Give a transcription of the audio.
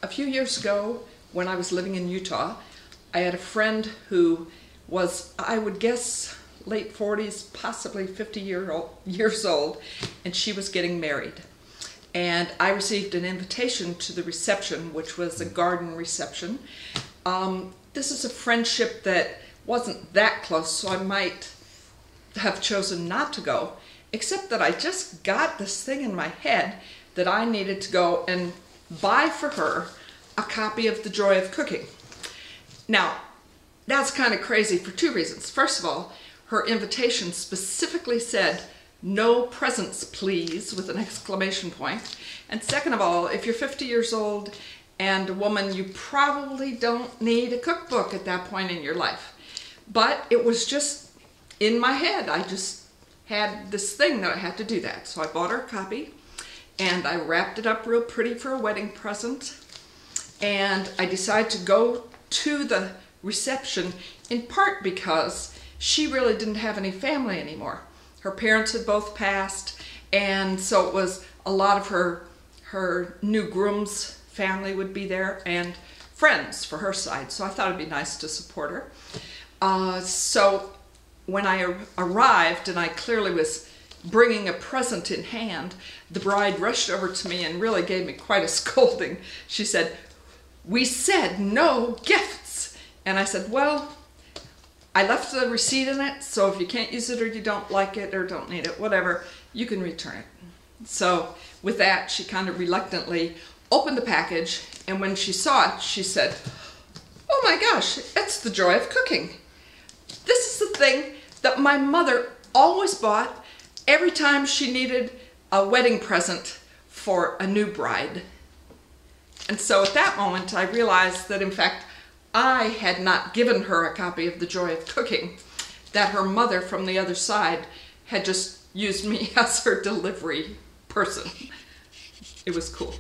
A few years ago, when I was living in Utah, I had a friend who was, I would guess, late 40s, possibly 50 years old, and she was getting married. And I received an invitation to the reception, which was a garden reception. This is a friendship that wasn't that close, so I might have chosen not to go, except that I just got this thing in my head that I needed to go and buy for her a copy of The Joy of Cooking. Now, that's kind of crazy for two reasons. First of all, her invitation specifically said, "No presents, please," with an exclamation point. And second of all, if you're 50 years old and a woman, you probably don't need a cookbook at that point in your life. But it was just in my head. I just had this thing that I had to do that. So I bought her a copy and I wrapped it up real pretty for a wedding present. And I decided to go to the reception in part because she really didn't have any family anymore. Her parents had both passed, and so it was a lot of her new groom's family would be there and friends for her side, so I thought it'd be nice to support her. So when I arrived and I clearly was bringing a present in hand, the bride rushed over to me and really gave me quite a scolding. She said, "We said no gifts." And I said, "Well, I left the receipt in it, so if you can't use it or you don't like it or don't need it, whatever, you can return it." So with that, she kind of reluctantly opened the package, and when she saw it, she said, "Oh my gosh, it's The Joy of Cooking. This is the thing that my mother always bought every time she needed a wedding present for a new bride." And so at that moment, I realized that in fact, I had not given her a copy of The Joy of Cooking, that her mother from the other side had just used me as her delivery person. It was cool.